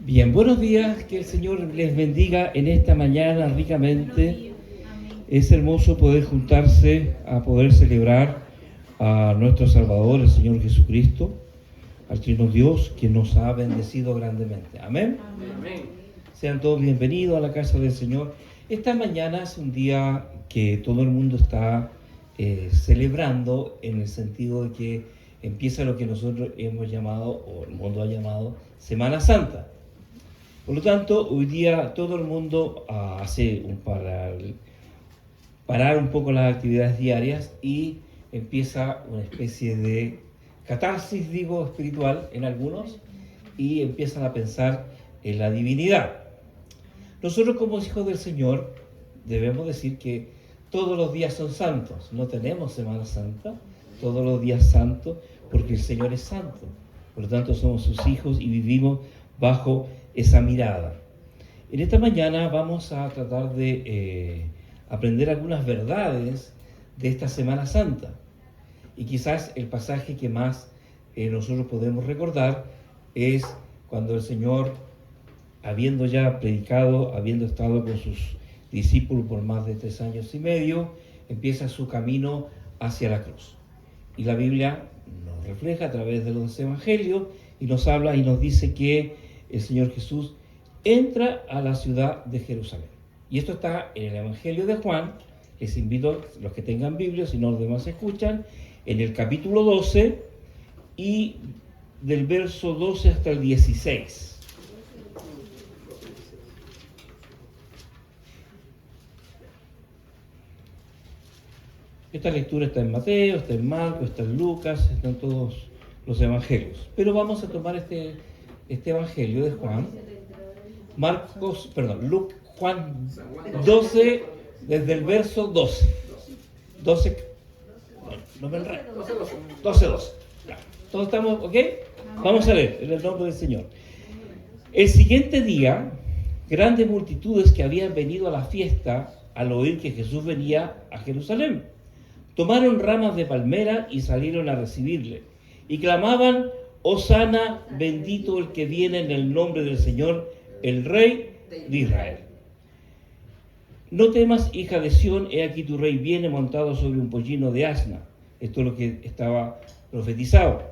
Bien, buenos días, que el Señor les bendiga en esta mañana ricamente. Es hermoso poder juntarse a poder celebrar a nuestro Salvador, el Señor Jesucristo, al Trino Dios, que nos ha bendecido grandemente. Amén. Amén. Sean todos bienvenidos a la casa del Señor. Esta mañana es un día que todo el mundo está celebrando, en el sentido de que empieza lo que nosotros hemos llamado, o el mundo ha llamado, Semana Santa. Por lo tanto, hoy día todo el mundo hace parar un poco las actividades diarias y empieza una especie de catarsis, digo, espiritual en algunos, y empiezan a pensar en la divinidad. Nosotros como hijos del Señor debemos decir que todos los días son santos. No tenemos Semana Santa, todos los días santos, porque el Señor es santo. Por lo tanto, somos sus hijos y vivimos bajo esa mirada. En esta mañana vamos a tratar de aprender algunas verdades de esta Semana Santa. Y quizás el pasaje que más nosotros podemos recordar es cuando el Señor, habiendo ya predicado, habiendo estado con sus discípulos por más de 3 años y medio, empieza su camino hacia la cruz. Y la Biblia nos refleja a través de los evangelios y nos habla y nos dice que el Señor Jesús entra a la ciudad de Jerusalén. Y esto está en el Evangelio de Juan. Les invito a los que tengan Biblia, si no los demás escuchan, en el capítulo 12 y del verso 12 hasta el 16. Esta lectura está en Mateo, está en Marcos, está en Lucas, están todos los evangelios. Pero vamos a tomar este evangelio de Juan, Juan 12, desde el verso 12. 12, no me enredo. 12. ¿Todos estamos ok? Vamos a leer en el nombre del Señor. El siguiente día, grandes multitudes que habían venido a la fiesta al oír que Jesús venía a Jerusalén, tomaron ramas de palmera y salieron a recibirle, y clamaban: Hosana, bendito el que viene en el nombre del Señor, el Rey de Israel. No temas, hija de Sión, he aquí tu rey viene montado sobre un pollino de asna. Esto es lo que estaba profetizado.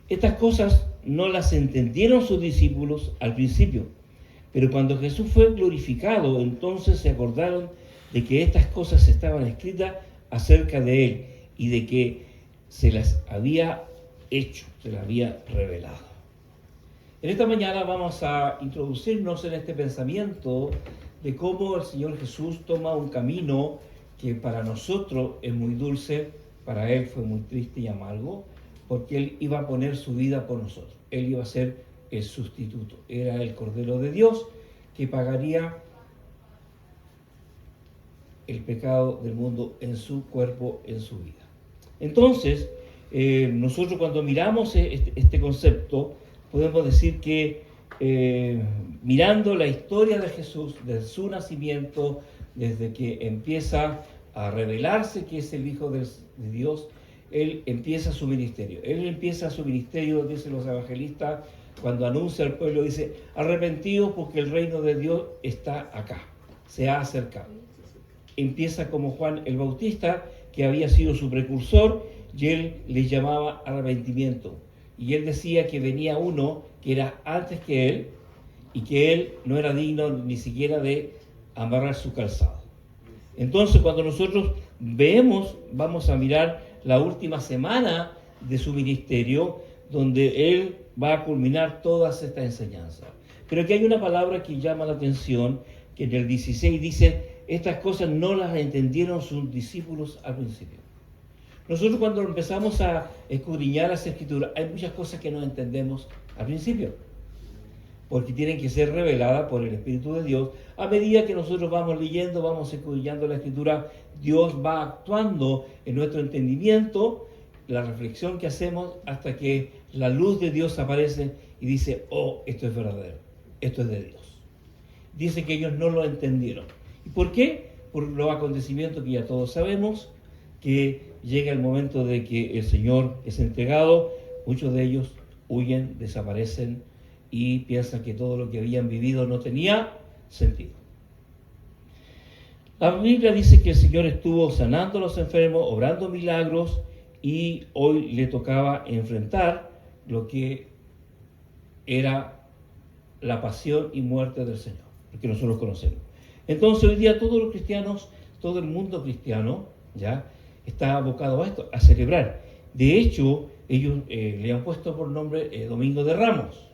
Estas cosas no las entendieron sus discípulos al principio, pero cuando Jesús fue glorificado, entonces se acordaron de que estas cosas estaban escritas acerca de él y de que se las había hecho, se las había revelado. En esta mañana vamos a introducirnos en este pensamiento de cómo el Señor Jesús toma un camino que para nosotros es muy dulce, para Él fue muy triste y amargo, porque Él iba a poner su vida por nosotros. Él iba a ser el sustituto. Era el Cordero de Dios que pagaría el pecado del mundo en su cuerpo, en su vida. Entonces, nosotros cuando miramos este concepto, podemos decir que mirando la historia de Jesús, desde su nacimiento, desde que empieza a revelarse que es el Hijo de Dios, Él empieza su ministerio. Él empieza su ministerio, dicen los evangelistas, cuando anuncia al pueblo, dice: arrepentidos porque el reino de Dios está acá, se ha acercado. Empieza como Juan el Bautista, que había sido su precursor, y él les llamaba arrepentimiento. Y él decía que venía uno que era antes que él, y que él no era digno ni siquiera de amarrar su calzado. Entonces, cuando nosotros vamos a mirar la última semana de su ministerio, donde él va a culminar todas estas enseñanzas. Pero aquí hay una palabra que llama la atención, que en el 16 dice: estas cosas no las entendieron sus discípulos al principio. Nosotros cuando empezamos a escudriñar las Escrituras, hay muchas cosas que no entendemos al principio, porque tienen que ser reveladas por el Espíritu de Dios. A medida que nosotros vamos leyendo, vamos escudriñando la Escritura, Dios va actuando en nuestro entendimiento, la reflexión que hacemos, hasta que la luz de Dios aparece y dice: oh, esto es verdadero, esto es de Dios. Dice que ellos no lo entendieron. ¿Y por qué? Por los acontecimientos que ya todos sabemos, que llega el momento de que el Señor es entregado, muchos de ellos huyen, desaparecen, y piensan que todo lo que habían vivido no tenía sentido. La Biblia dice que el Señor estuvo sanando a los enfermos, obrando milagros, y hoy le tocaba enfrentar lo que era la pasión y muerte del Señor, que nosotros conocemos. Entonces hoy día todos los cristianos, todo el mundo cristiano, ya está abocado a esto, a celebrar. De hecho, ellos le han puesto por nombre Domingo de Ramos.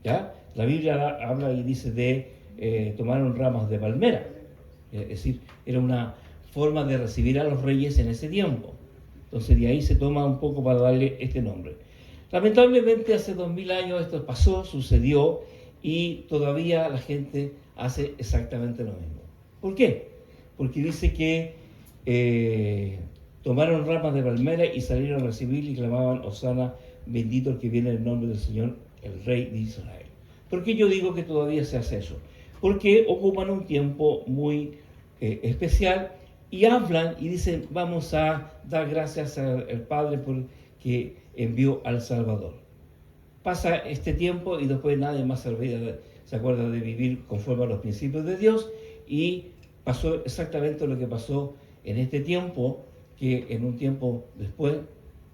¿Ya? La Biblia habla y dice de tomaron ramas de palmera. Es decir, era una forma de recibir a los reyes en ese tiempo. Entonces de ahí se toma un poco para darle este nombre. Lamentablemente hace 2000 años esto pasó, sucedió, y todavía la gente hace exactamente lo mismo. ¿Por qué? Porque dice que tomaron ramas de palmera y salieron a recibir y clamaban: Hosana, bendito el que viene en el nombre del Señor, el Rey de Israel. ¿Por qué yo digo que todavía se hace eso? Porque ocupan un tiempo muy especial y hablan y dicen: vamos a dar gracias al Padre porque envió al Salvador. Pasa este tiempo y después nadie más se acuerda de vivir conforme a los principios de Dios, y pasó exactamente lo que pasó en este tiempo, que en un tiempo después,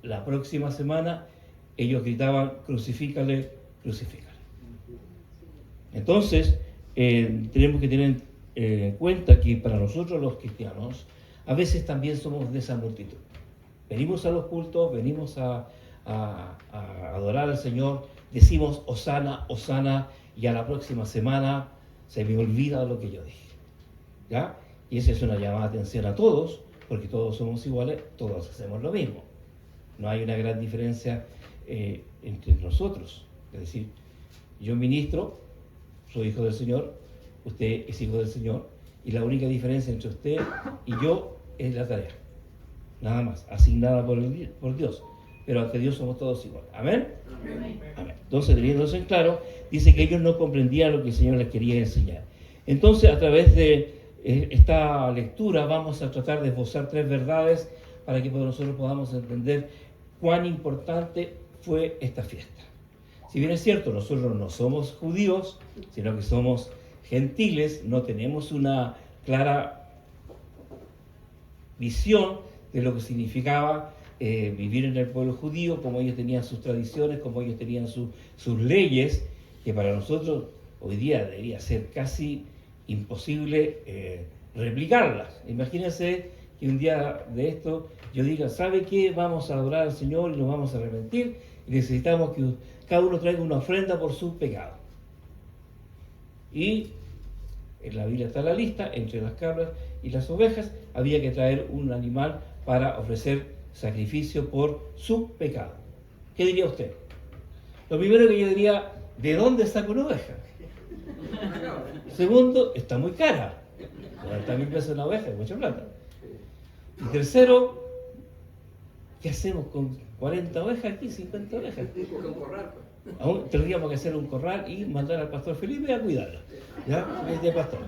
la próxima semana, ellos gritaban: crucifícale, crucifícale. Entonces, tenemos que tener en cuenta que para nosotros los cristianos, a veces también somos de esa multitud. Venimos a los cultos, venimos a adorar al Señor, decimos Hosana, Hosana, y a la próxima semana se me olvida lo que yo dije. ¿Ya? Y esa es una llamada de atención a todos, porque todos somos iguales, todos hacemos lo mismo. No hay una gran diferencia entre nosotros. Es decir, yo ministro, soy hijo del Señor, usted es hijo del Señor, y la única diferencia entre usted y yo es la tarea. Nada más, asignada por Dios. Pero ante Dios somos todos iguales. ¿Amén? Amén. Amén. Entonces, teniendo eso en claro, dice que ellos no comprendían lo que el Señor les quería enseñar. Entonces, a través de esta lectura vamos a tratar de esbozar 3 verdades para que nosotros podamos entender cuán importante fue esta fiesta. Si bien es cierto, nosotros no somos judíos, sino que somos gentiles, no tenemos una clara visión de lo que significaba vivir en el pueblo judío, como ellos tenían sus tradiciones, como ellos tenían sus leyes, que para nosotros hoy día debería ser casi imposible replicarlas. Imagínense que un día de esto yo diga: ¿sabe qué? Vamos a adorar al Señor y nos vamos a arrepentir, y necesitamos que cada uno traiga una ofrenda por su pecado. Y en la Biblia está la lista: entre las cabras y las ovejas había que traer un animal para ofrecer sacrificio por su pecado. ¿Qué diría usted? Lo primero que yo diría: ¿de dónde saco una oveja? Segundo, está muy cara. 40.000 pesos una oveja, es mucha plata. Y tercero, ¿qué hacemos con 40 ovejas aquí, 50 ovejas? Aún tendríamos que hacer un corral y mandar al pastor Felipe a cuidarla. ¿Ya? Es de pastor.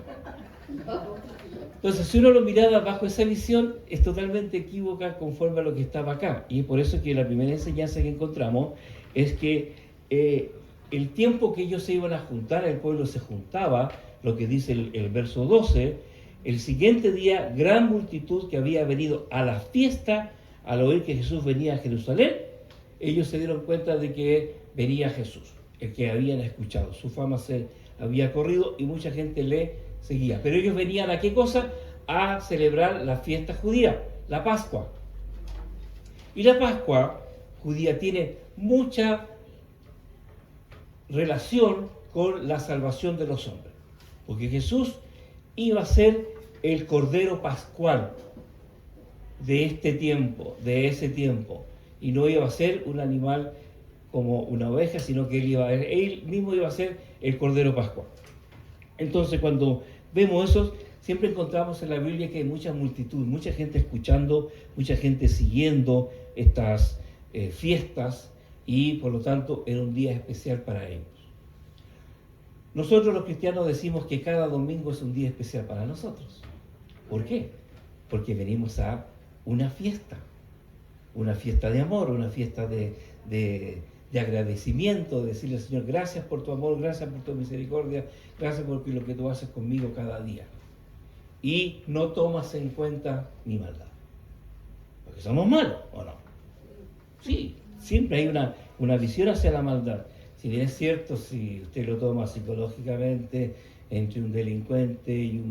Entonces, si uno lo miraba bajo esa visión, es totalmente equívoca conforme a lo que estaba acá. Y es por eso que la primera enseñanza que encontramos es que el tiempo que ellos se iban a juntar, el pueblo se juntaba, lo que dice el verso 12, el siguiente día, gran multitud que había venido a la fiesta, al oír que Jesús venía a Jerusalén, ellos se dieron cuenta de que venía Jesús, el que habían escuchado. Su fama se había corrido y mucha gente le seguía. Pero ellos venían ¿a qué cosa? A celebrar la fiesta judía, la Pascua. Y la Pascua judía tiene mucha relación con la salvación de los hombres, porque Jesús iba a ser el Cordero Pascual de este tiempo, de ese tiempo, y no iba a ser un animal como una oveja, sino que él mismo iba a ser el Cordero Pascual. Entonces, cuando vemos eso, siempre encontramos en la Biblia que hay mucha multitud, mucha gente escuchando, mucha gente siguiendo estas fiestas, y por lo tanto era un día especial para ellos. Nosotros los cristianos decimos que cada domingo es un día especial para nosotros. ¿Por qué? Porque venimos a una fiesta de amor, una fiesta de de agradecimiento, de decirle al Señor, gracias por tu amor, gracias por tu misericordia, gracias por lo que tú haces conmigo cada día. Y no tomas en cuenta mi maldad. Porque somos malos, ¿o no? Sí, siempre hay una visión hacia la maldad. Si bien es cierto, si usted lo toma psicológicamente, entre un delincuente y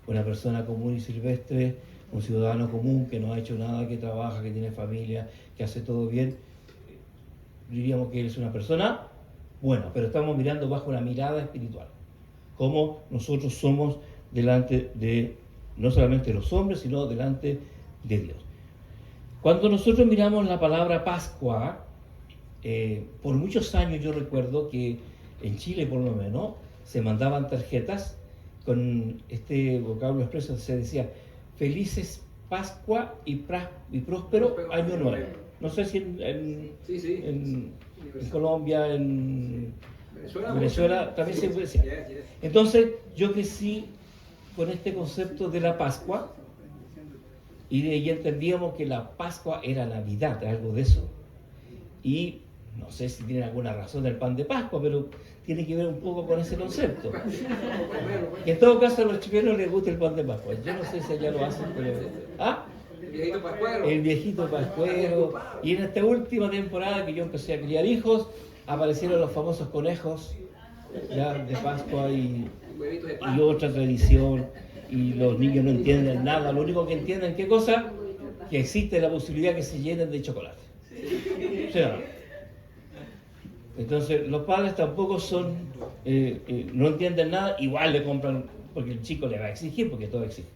una persona común y silvestre, un ciudadano común que no ha hecho nada, que trabaja, que tiene familia, que hace todo bien, diríamos que él es una persona buena, pero estamos mirando bajo la mirada espiritual, como nosotros somos delante de no solamente los hombres, sino delante de Dios. Cuando nosotros miramos la palabra Pascua, por muchos años yo recuerdo que en Chile por lo menos se mandaban tarjetas con este vocablo expreso, se decía Felices Pascua y próspero Año Nuevo. No sé si en Colombia, en Venezuela también se decía. Entonces yo crecí con este concepto de la Pascua y de ahí entendíamos que la Pascua era Navidad, algo de eso. Y no sé si tiene alguna razón el pan de Pascua, pero tiene que ver un poco con ese concepto. Y en todo caso a los chilenos les gusta el pan de Pascua. Yo no sé si allá lo hacen, pero... ¿Ah? El viejito pascuero. El viejito pascuero. Y en esta última temporada que yo empecé a criar hijos, aparecieron los famosos conejos ya de Pascua y otra tradición. Y los niños no entienden nada. Lo único que entienden, ¿qué cosa? Que existe la posibilidad que se llenen de chocolate. ¿Sí o no? Entonces los padres tampoco son, no entienden nada, igual le compran, porque el chico le va a exigir, porque todo exige.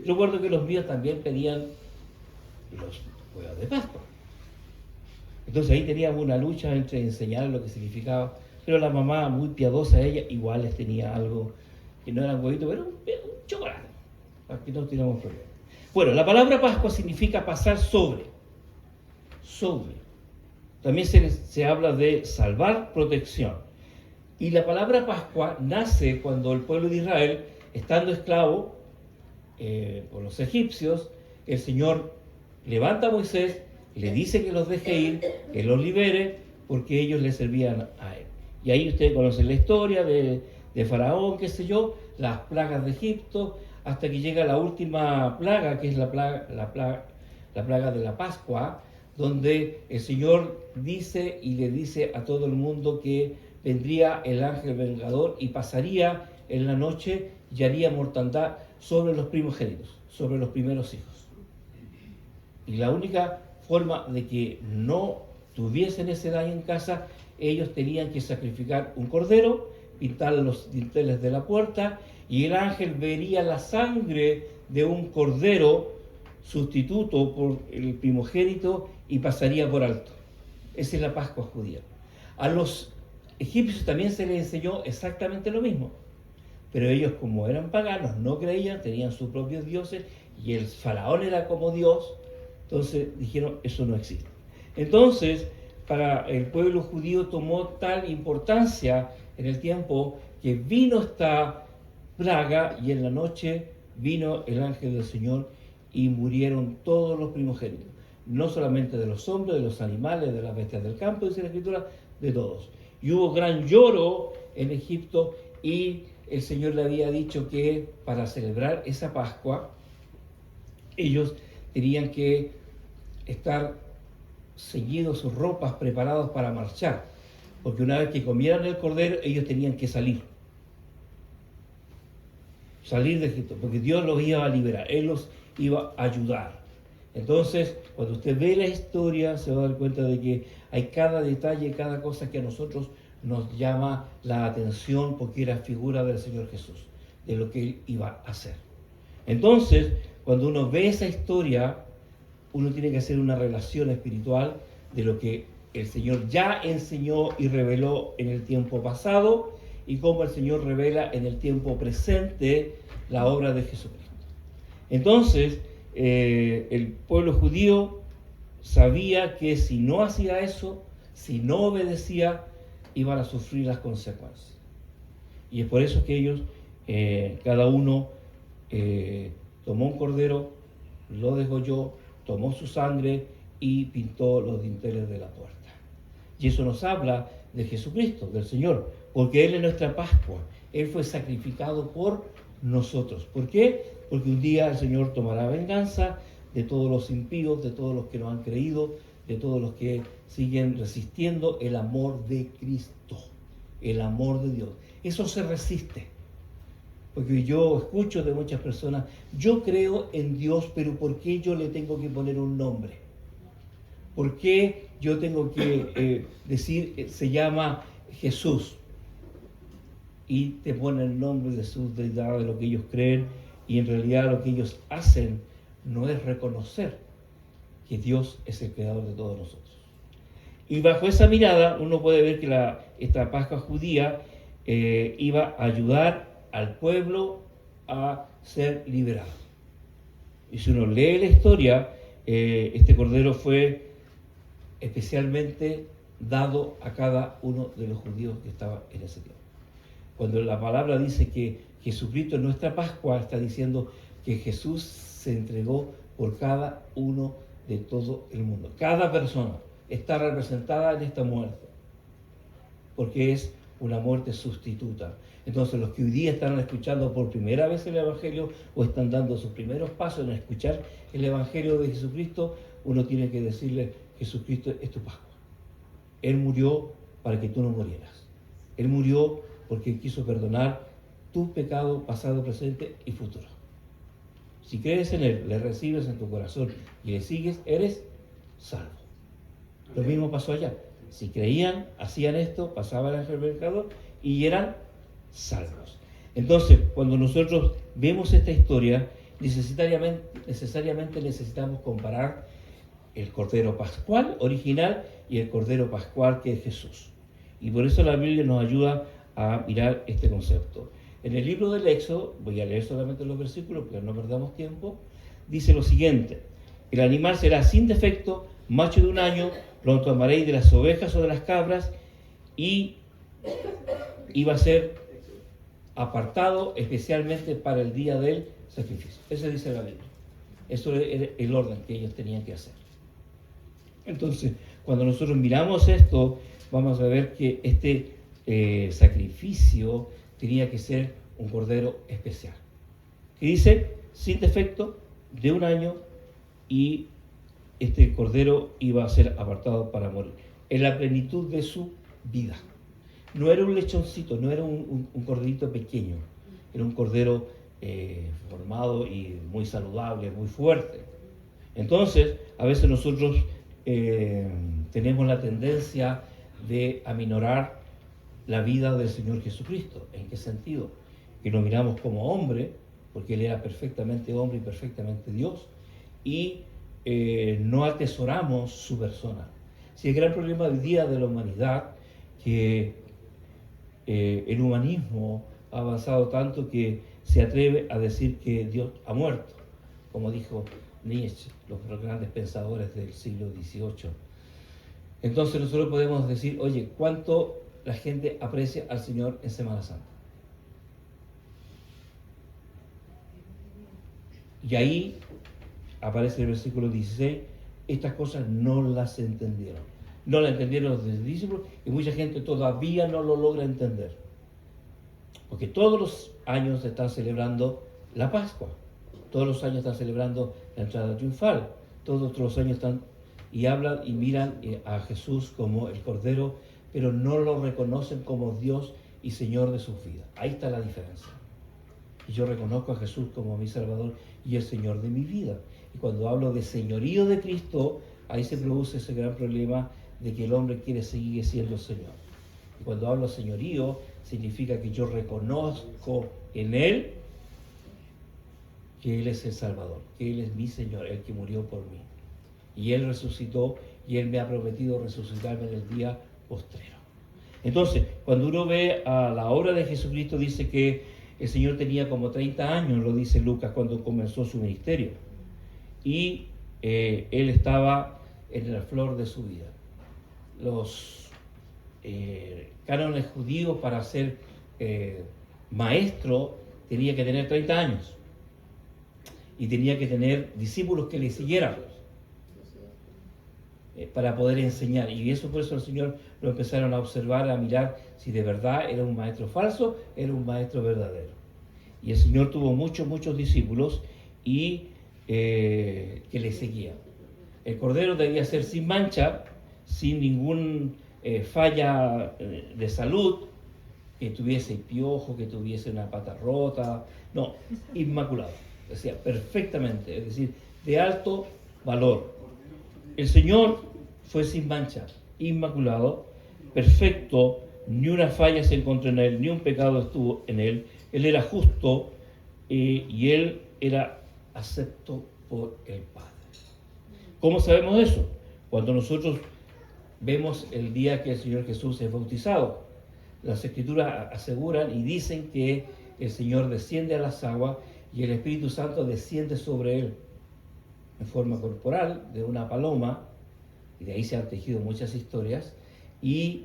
Recuerdo que los míos también pedían los huevos de Pascua. Entonces ahí teníamos una lucha entre enseñar lo que significaba, pero la mamá, muy piadosa ella, igual les tenía algo que no era un huevito, pero un chocolate. Aquí no tenemos problema. Bueno, la palabra Pascua significa pasar sobre. También se habla de salvar, protección. Y la palabra Pascua nace cuando el pueblo de Israel, estando esclavo por los egipcios, el Señor levanta a Moisés, le dice que los deje ir, que los libere, porque ellos le servían a él. Y ahí ustedes conocen la historia de Faraón, qué sé yo, las plagas de Egipto, hasta que llega la última plaga, que es la plaga de la Pascua, donde el Señor dice y le dice a todo el mundo que vendría el ángel vengador y pasaría en la noche y haría mortandad sobre los primogénitos, sobre los primeros hijos. Y la única forma de que no tuviesen ese daño en casa, ellos tenían que sacrificar un cordero, pintar los dinteles de la puerta, y el ángel vería la sangre de un cordero sustituto por el primogénito y pasaría por alto. Esa es la Pascua judía. A los egipcios también se les enseñó exactamente lo mismo, pero ellos, como eran paganos, no creían, tenían sus propios dioses y el faraón era como Dios, entonces dijeron, eso no existe. Entonces, para el pueblo judío tomó tal importancia en el tiempo que vino esta plaga y en la noche vino el ángel del Señor y murieron todos los primogénitos, no solamente de los hombres, de los animales, de las bestias del campo, dice la Escritura, de todos. Y hubo gran lloro en Egipto y el Señor le había dicho que para celebrar esa Pascua, ellos tenían que estar ceñidos sus ropas, preparados para marchar, porque una vez que comieran el cordero, ellos tenían que salir de Egipto, porque Dios los iba a liberar, Él los iba a ayudar. Entonces, cuando usted ve la historia, se va a dar cuenta de que hay cada detalle, cada cosa que a nosotros nos llama la atención, porque era figura del Señor Jesús, de lo que Él iba a hacer. Entonces, cuando uno ve esa historia, uno tiene que hacer una relación espiritual de lo que el Señor ya enseñó y reveló en el tiempo pasado, y cómo el Señor revela en el tiempo presente la obra de Jesucristo. Entonces, el pueblo judío sabía que si no hacía eso, si no obedecía, iban a sufrir las consecuencias. Y es por eso que ellos, cada uno tomó un cordero, lo degolló, tomó su sangre y pintó los dinteles de la puerta. Y eso nos habla de Jesucristo, del Señor, porque Él es nuestra Pascua. Él fue sacrificado por nosotros. ¿Por qué? Porque un día el Señor tomará venganza de todos los impíos, de todos los que no han creído, de todos los que siguen resistiendo el amor de Cristo, el amor de Dios. Eso se resiste. Porque yo escucho de muchas personas, yo creo en Dios, pero ¿por qué yo le tengo que poner un nombre? ¿Por qué yo tengo que decir, se llama Jesús? Y te ponen el nombre de su deidad, de lo que ellos creen, y en realidad lo que ellos hacen no es reconocer que Dios es el creador de todos nosotros. Y bajo esa mirada uno puede ver que esta Pascua judía iba a ayudar al pueblo a ser liberado. Y si uno lee la historia, este cordero fue especialmente dado a cada uno de los judíos que estaba en ese tiempo. Cuando la palabra dice que Jesucristo es nuestra Pascua, está diciendo que Jesús se entregó por cada uno de todo el mundo. Cada persona está representada en esta muerte, porque es una muerte sustituta. Entonces los que hoy día están escuchando por primera vez el Evangelio o están dando sus primeros pasos en escuchar el Evangelio de Jesucristo, uno tiene que decirle, Jesucristo es tu Pascua. Él murió para que tú no murieras. Él murió porque quiso perdonar tu pecado pasado, presente y futuro. Si crees en Él, le recibes en tu corazón y le sigues, eres salvo. Lo mismo pasó allá. Si creían, hacían esto, pasaban el pecado y eran salvos. Entonces, cuando nosotros vemos esta historia, necesariamente necesitamos comparar el Cordero Pascual original y el Cordero Pascual que es Jesús. Y por eso la Biblia nos ayuda a mirar este concepto. En el libro del Éxodo, voy a leer solamente los versículos porque no perdamos tiempo, dice lo siguiente: el animal será sin defecto, macho de un año, lo tomaréis de las ovejas o de las cabras, y iba a ser apartado especialmente para el día del sacrificio. Eso dice la Biblia. Eso era el orden que ellos tenían que hacer. Entonces, cuando nosotros miramos esto, vamos a ver que este sacrificio tenía que ser un cordero especial. Que dice, sin defecto, de un año, y este cordero iba a ser apartado para morir, en la plenitud de su vida. No era un lechoncito, no era un corderito pequeño, era un cordero formado y muy saludable, muy fuerte. Entonces, a veces nosotros tenemos la tendencia de aminorar la vida del Señor Jesucristo. ¿En qué sentido? Que lo miramos como hombre, porque Él era perfectamente hombre y perfectamente Dios, y no atesoramos su persona. Si el gran problema hoy día de la humanidad, que el humanismo ha avanzado tanto que se atreve a decir que Dios ha muerto, como dijo Nietzsche, los grandes pensadores del siglo XVIII. Entonces nosotros podemos decir, oye, ¿cuánto la gente aprecia al Señor en Semana Santa? Y ahí aparece el versículo 16, estas cosas no las entendieron. No las entendieron los discípulos y mucha gente todavía no lo logra entender. Porque todos los años se están celebrando la Pascua, todos los años están celebrando la entrada triunfal, todos los años están y hablan y miran a Jesús como el Cordero, pero no lo reconocen como Dios y Señor de sus vidas. Ahí está la diferencia. Y yo reconozco a Jesús como mi Salvador y el Señor de mi vida. Y cuando hablo de señorío de Cristo, ahí se produce ese gran problema de que el hombre quiere seguir siendo Señor. Y cuando hablo de señorío, significa que yo reconozco en Él que Él es el Salvador, que Él es mi Señor, el que murió por mí. Y Él resucitó y Él me ha prometido resucitarme en el día postrero. Entonces, cuando uno ve a la obra de Jesucristo, dice que el Señor tenía como 30 años, lo dice Lucas, cuando comenzó su ministerio. Y Él estaba en la flor de su vida. Los cánones judíos para ser maestro tenía que tener 30 años. Y tenía que tener discípulos que le siguieran. para poder enseñar. Y eso por eso el Señor lo empezaron a observar, a mirar si de verdad era un maestro falso, era un maestro verdadero. Y el Señor tuvo muchos discípulos y que le seguían. El cordero debía ser sin mancha, sin ningún falla de salud, que tuviese piojo, que tuviese una pata rota, no, inmaculado, decía perfectamente, es decir, de alto valor. El Señor fue sin mancha, inmaculado, perfecto, ni una falla se encontró en Él, ni un pecado estuvo en Él. Él era justo y Él era acepto por el Padre. ¿Cómo sabemos eso? Cuando nosotros vemos el día que el Señor Jesús es bautizado. Las Escrituras aseguran y dicen que el Señor desciende a las aguas y el Espíritu Santo desciende sobre Él en forma corporal de una paloma, y de ahí se han tejido muchas historias, y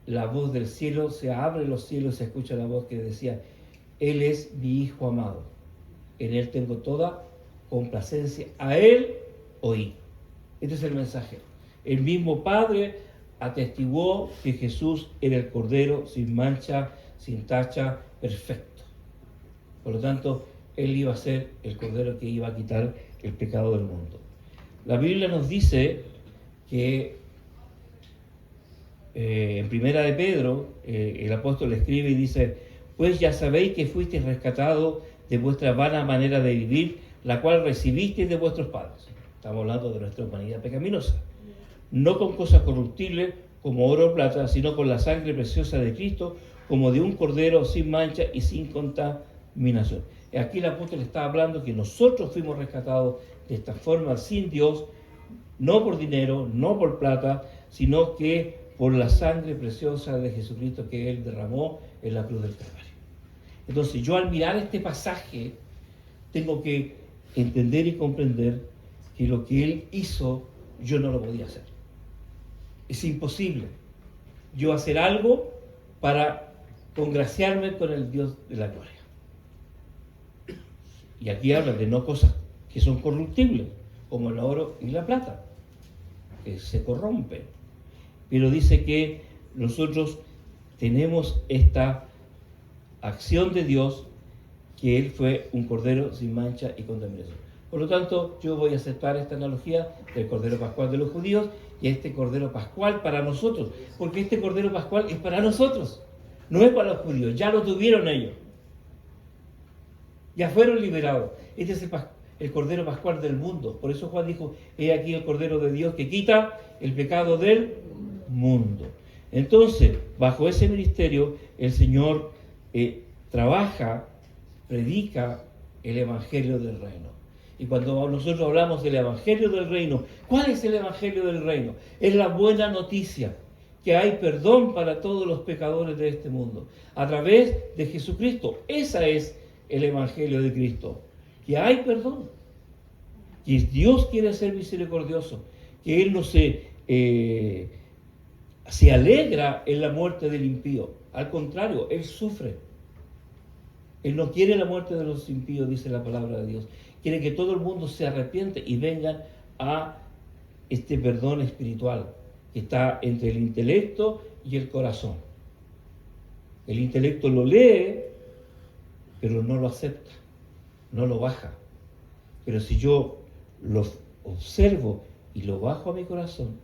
la voz del cielo, se abre los cielos y se escucha la voz que decía: Él es mi Hijo amado, en Él tengo toda complacencia, a Él oí. Este es el mensaje. El mismo Padre atestiguó que Jesús era el Cordero sin mancha, sin tacha, perfecto. Por lo tanto, Él iba a ser el Cordero que iba a quitar el pecado del mundo. La Biblia nos dice que en Primera de Pedro, el apóstol escribe y dice: pues ya sabéis que fuisteis rescatados de vuestra vana manera de vivir, la cual recibisteis de vuestros padres. Estamos hablando de nuestra humanidad pecaminosa. No con cosas corruptibles como oro o plata, sino con la sangre preciosa de Cristo, como de un cordero sin mancha y sin contaminación. Aquí el apóstol está hablando que nosotros fuimos rescatados de esta forma, sin Dios, no por dinero, no por plata, sino que por la sangre preciosa de Jesucristo que Él derramó en la cruz del Calvario. Entonces yo al mirar este pasaje tengo que entender y comprender que lo que Él hizo yo no lo podía hacer. Es imposible yo hacer algo para congraciarme con el Dios de la gloria. Y aquí habla de no cosas que son corruptibles, como el oro y la plata, que se corrompen. Pero dice que nosotros tenemos esta acción de Dios, que Él fue un cordero sin mancha y contaminación. Por lo tanto, yo voy a aceptar esta analogía del Cordero Pascual de los judíos y este Cordero Pascual para nosotros, porque este Cordero Pascual es para nosotros, no es para los judíos, ya lo tuvieron ellos. Ya fueron liberados. Este es el Cordero Pascual del mundo. Por eso Juan dijo: he aquí el Cordero de Dios que quita el pecado del mundo. Entonces, bajo ese ministerio, el Señor trabaja, predica el Evangelio del Reino. Y cuando nosotros hablamos del Evangelio del Reino, ¿cuál es el Evangelio del Reino? Es la buena noticia, que hay perdón para todos los pecadores de este mundo, a través de Jesucristo. Esa es el Evangelio de Cristo, que hay perdón, que Dios quiere ser misericordioso, que Él no se alegra en la muerte del impío, al contrario, Él sufre. Él no quiere la muerte de los impíos, dice la palabra de Dios. Quiere que todo el mundo se arrepiente y vengan a este perdón espiritual que está entre el intelecto y el corazón. El intelecto lo lee, pero no lo acepta, no lo baja. Pero si yo lo observo y lo bajo a mi corazón,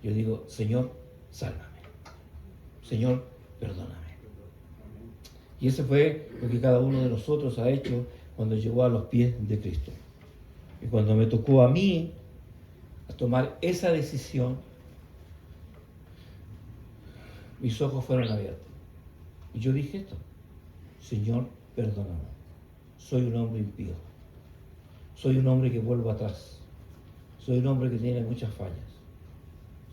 yo digo: Señor, sálvame. Señor, perdóname. Y eso fue lo que cada uno de nosotros ha hecho cuando llegó a los pies de Cristo. Y cuando me tocó a mí a tomar esa decisión, mis ojos fueron abiertos. Y yo dije esto: Señor, perdóname. Soy un hombre impío. Soy un hombre que vuelvo atrás. Soy un hombre que tiene muchas fallas.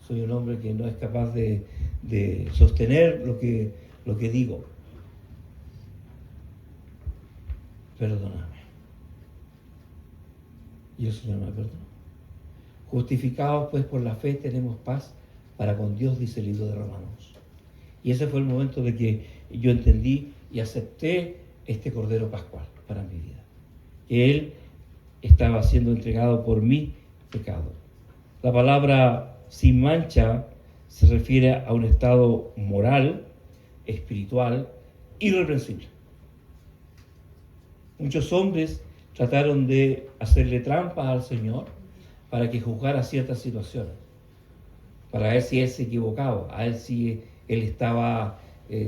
Soy un hombre que no es capaz de sostener lo que digo. Perdóname. Y el Señor me perdonó. Justificados pues por la fe tenemos paz para con Dios, dice el libro de Romanos. Y ese fue el momento de que yo entendí y acepté este Cordero Pascual para mi vida. Que Él estaba siendo entregado por mi pecado. La palabra sin mancha se refiere a un estado moral, espiritual, irreprensible. Muchos hombres trataron de hacerle trampas al Señor para que juzgara ciertas situaciones, para ver si Él se equivocaba, a ver si Él estaba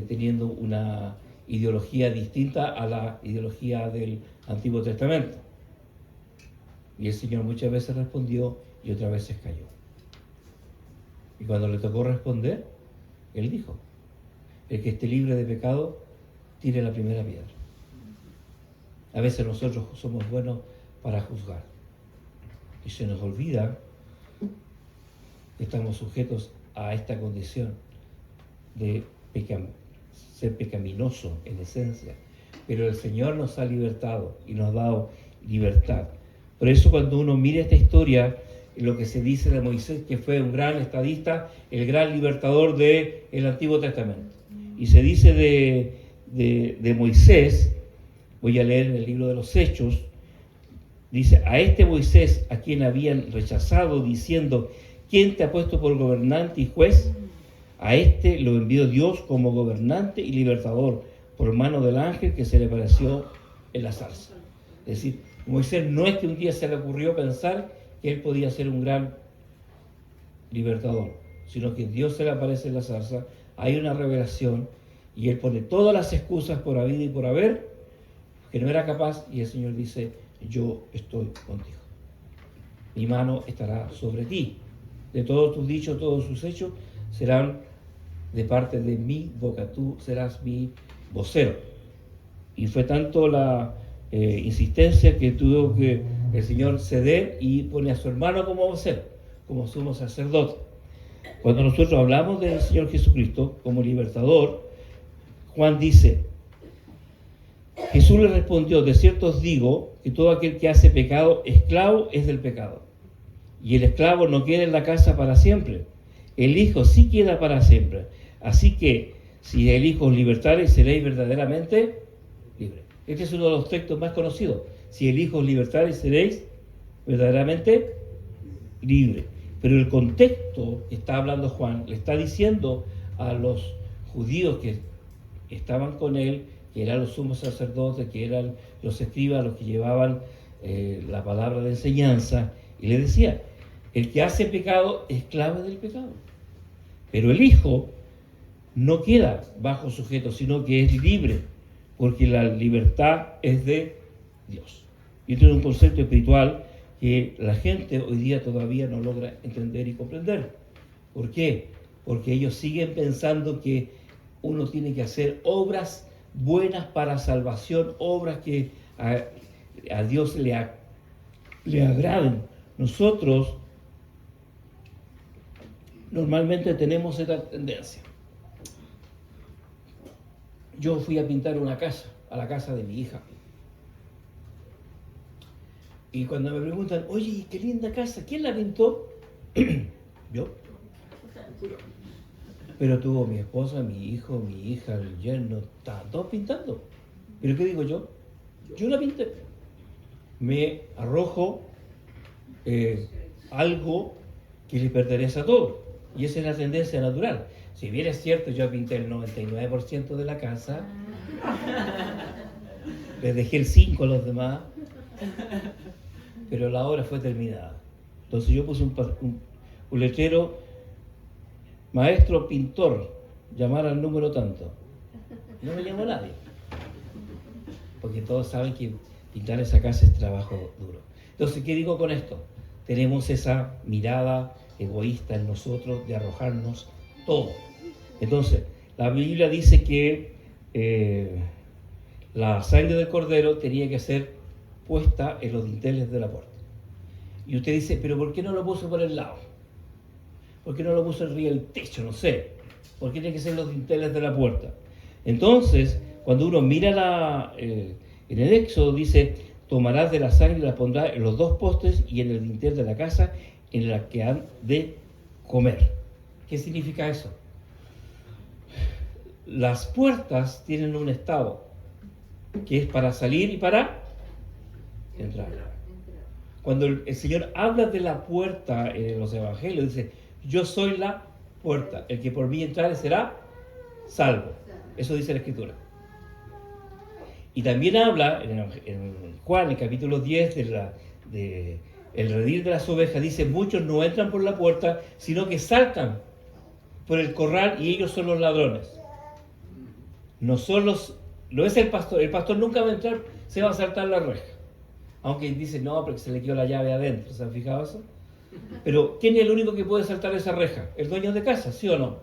teniendo una ideología distinta a la ideología del Antiguo Testamento. Y el Señor muchas veces respondió y otras veces cayó. Y cuando le tocó responder, Él dijo: el que esté libre de pecado, tire la primera piedra. A veces nosotros somos buenos para juzgar y se nos olvida que estamos sujetos a esta condición de ser pecaminoso en esencia, pero el Señor nos ha libertado y nos ha dado libertad. Por eso cuando uno mira esta historia, lo que se dice de Moisés, que fue un gran estadista, el gran libertador del Antiguo Testamento, y se dice de Moisés, voy a leer en el libro de los Hechos, dice: a este Moisés a quien habían rechazado, diciendo: ¿quién te ha puesto por gobernante y juez? A este lo envió Dios como gobernante y libertador por mano del ángel que se le apareció en la zarza. Es decir, Moisés no es que un día se le ocurrió pensar que él podía ser un gran libertador, sino que Dios se le aparece en la zarza, hay una revelación y él pone todas las excusas por habido y por haber, que no era capaz, y el Señor dice: yo estoy contigo, mi mano estará sobre ti, de todos tus dichos, todos sus hechos serán de parte de mi boca, tú serás mi vocero. Y fue tanto la insistencia que tuvo que el Señor ceder y pone a su hermano como vocero, como sumo sacerdote. Cuando nosotros hablamos del Señor Jesucristo como libertador, Juan dice: Jesús le respondió: de cierto os digo que todo aquel que hace pecado, esclavo es del pecado. Y el esclavo no queda en la casa para siempre, el Hijo sí queda para siempre. Así que si el Hijo os libertare, seréis verdaderamente libres. Este es uno de los textos más conocidos. Si el Hijo os libertare, seréis verdaderamente libres. Pero el contexto que está hablando Juan le está diciendo a los judíos que estaban con él, que eran los sumos sacerdotes, que eran los escribas, los que llevaban la palabra de enseñanza, y le decía: el que hace pecado, esclavo del pecado. Pero el Hijo no queda bajo sujeto, sino que es libre, porque la libertad es de Dios. Y esto es un concepto espiritual que la gente hoy día todavía no logra entender y comprender. ¿Por qué? Porque ellos siguen pensando que uno tiene que hacer obras buenas para salvación, obras que a Dios le agraden. Nosotros normalmente tenemos esta tendencia. Yo fui a pintar una casa, a la casa de mi hija. Y cuando me preguntan: oye, qué linda casa, ¿quién la pintó? Yo. Pero tuvo mi esposa, mi hijo, mi hija, el yerno, estaban todos pintando. ¿Pero qué digo yo? Yo la pinté. Me arrojo algo que le pertenece a todos. Y esa es la tendencia natural. Si bien es cierto, yo pinté el 99% de la casa, les dejé el 5% a los demás, pero la obra fue terminada. Entonces yo puse un letrero: maestro pintor, llamar al número tanto. No me llamó nadie, porque todos saben que pintar esa casa es trabajo duro. Entonces, ¿qué digo con esto? Tenemos esa mirada egoísta en nosotros de arrojarnos todo. Entonces, la Biblia dice que la sangre del cordero tenía que ser puesta en los dinteles de la puerta. Y usted dice: pero ¿por qué no lo puso por el lado? ¿Por qué no lo puso arriba del techo? No sé. ¿Por qué tiene que ser los dinteles de la puerta? Entonces, cuando uno mira en el Éxodo, dice: tomarás de la sangre y la pondrás en los dos postes y en el dintel de la casa en la que han de comer. ¿Qué significa eso? Las puertas tienen un estado que es para salir y para entrar. Cuando el Señor habla de la puerta en los evangelios, dice: yo soy la puerta, el que por mí entrare será salvo. Eso dice la Escritura. Y también habla en Juan, en el capítulo 10, de el redil de las ovejas, dice, muchos no entran por la puerta, sino que saltan por el corral y ellos son los ladrones. No es el pastor nunca va a entrar, se va a saltar la reja. Aunque dice, no, porque se le quedó la llave adentro, ¿se han fijado eso? Pero ¿quién es el único que puede saltar esa reja? El dueño de casa, ¿sí o no?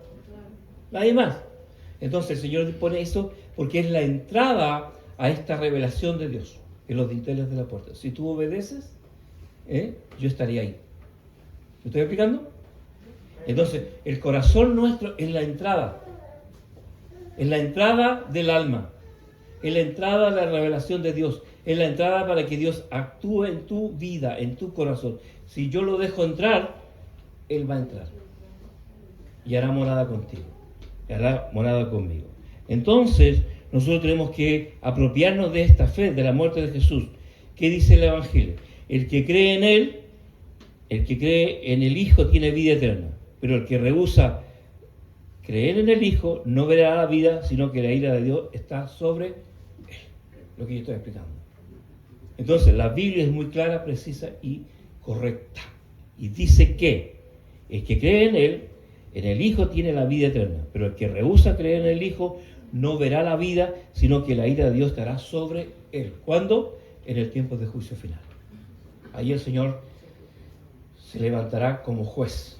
Nadie más. Entonces el Señor pone eso porque es la entrada a esta revelación de Dios, en los dinteles de la puerta. Si tú obedeces, yo estaría ahí. ¿Me estoy explicando? Entonces, el corazón nuestro es la entrada del alma, es la entrada a la revelación de Dios, es la entrada para que Dios actúe en tu vida, en tu corazón. Si yo lo dejo entrar, Él va a entrar y hará morada contigo, y hará morada conmigo. Entonces, nosotros tenemos que apropiarnos de esta fe, de la muerte de Jesús. ¿Qué dice el Evangelio? El que cree en Él, el que cree en el Hijo tiene vida eterna, pero el que rehúsa creer en el Hijo no verá la vida, sino que la ira de Dios está sobre Él. Lo que yo estoy explicando. Entonces, la Biblia es muy clara, precisa y correcta. Y dice que el que cree en Él, en el Hijo tiene la vida eterna, pero el que rehúsa creer en el Hijo no verá la vida, sino que la ira de Dios estará sobre Él. ¿Cuándo? En el tiempo de juicio final. Ahí el Señor se levantará como juez.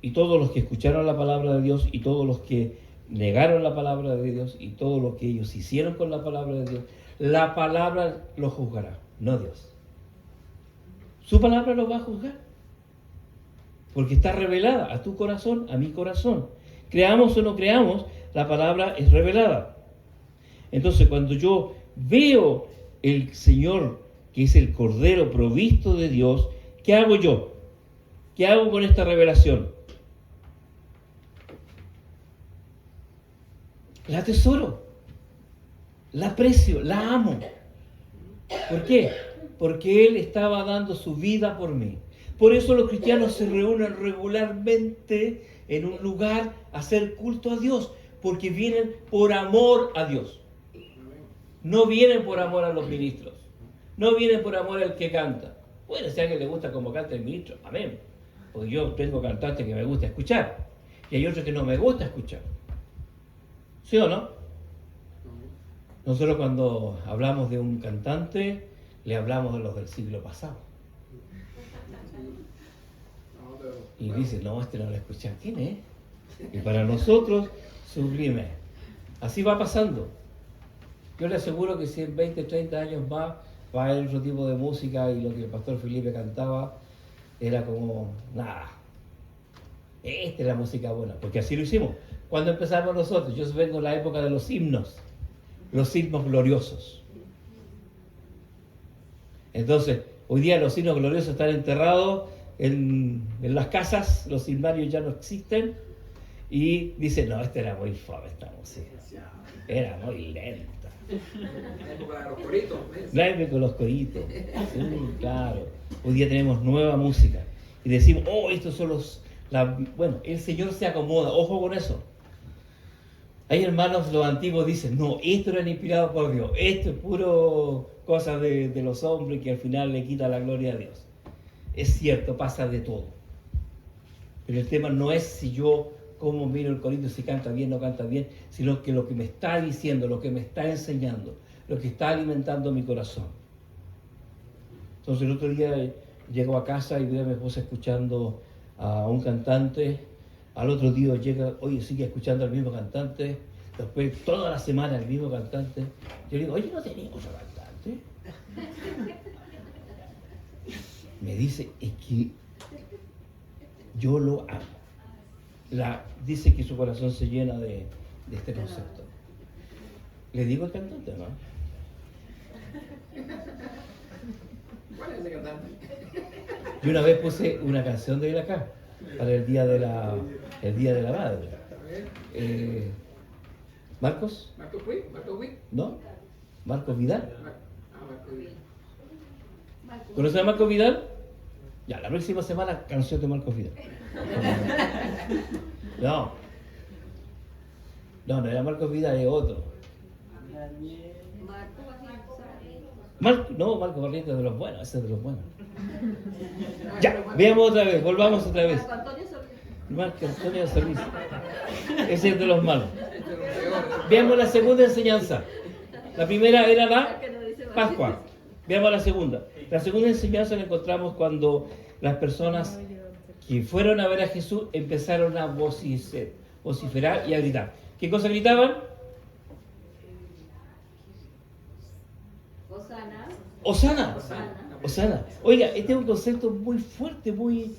Y todos los que escucharon la palabra de Dios, y todos los que negaron la palabra de Dios, y todo lo que ellos hicieron con la palabra de Dios, la palabra los juzgará, no Dios. Su palabra los va a juzgar. Porque está revelada a tu corazón, a mi corazón. Creamos o no creamos, la palabra es revelada. Entonces, cuando yo veo el Señor, que es el Cordero provisto de Dios, ¿qué hago yo? ¿Qué hago con esta revelación? La atesoro, la aprecio, la amo. ¿Por qué? Porque Él estaba dando su vida por mí. Por eso los cristianos se reúnen regularmente en un lugar a hacer culto a Dios, porque vienen por amor a Dios. No vienen por amor a los ministros, no vienen por amor al que canta. Bueno, si a alguien le gusta como canta el ministro, amén. Porque yo tengo cantantes que me gusta escuchar, y hay otros que no me gusta escuchar. ¿Sí o no? Nosotros cuando hablamos de un cantante, le hablamos de los del siglo pasado. Y dice, no, este no lo escuchan. ¿Quién es? Y para nosotros, sublime. Así va pasando. Yo le aseguro que si en 20, 30 años más va a haber otro tipo de música y lo que el pastor Felipe cantaba era como, nada, esta es la música buena, porque así lo hicimos. Cuando empezamos nosotros, yo vengo de la época de los himnos gloriosos. Entonces, hoy día los himnos gloriosos están enterrados en las casas, los himnarios ya no existen, y dicen, no, esta era muy fome esta música, era muy lenta. La época de los coritos. La época de los coritos, sí, claro. Hoy día tenemos nueva música, y decimos, oh, estos son bueno, el Señor se acomoda, ojo con eso. Hay hermanos, los antiguos dicen, no, esto era inspirado por Dios, esto es puro cosa de los hombres que al final le quita la gloria a Dios. Es cierto, pasa de todo. Pero el tema no es si yo cómo miro el corito, si canta bien o no canta bien, sino que lo que me está diciendo, lo que me está enseñando, lo que está alimentando mi corazón. Entonces el otro día llego a casa y veo a mi esposa escuchando a un cantante, al otro día llega, oye, sigue escuchando al mismo cantante, después toda la semana el mismo cantante. Yo le digo, oye, ¿no tenemos otro cantante? Me dice, es que yo lo amo. Dice que su corazón se llena de este concepto. Le digo al cantante, ¿no? ¿Cuál es ese cantante? Yo una vez puse una canción de él acá, para el día de la madre. ¿Marcos? ¿Marcos Witt? ¿No? ¿Marcos Vidal? Marcos Witt. ¿Conoces a Marcos Vidal? Ya, la próxima semana, canción de Marcos Vidal. No. No era Marcos Vidal, es otro. Marco Barrientos es de los buenos, ese es de los buenos. Ya, veamos otra vez, volvamos otra vez. Marco Antonio Solís. Ese es de los malos. Veamos la segunda enseñanza. La primera era la Pascua. Veamos la segunda. La segunda enseñanza la encontramos cuando las personas que fueron a ver a Jesús empezaron a vociferar y a gritar. ¿Qué cosa gritaban? Osana. Osana. Oiga, este es un concepto muy fuerte, muy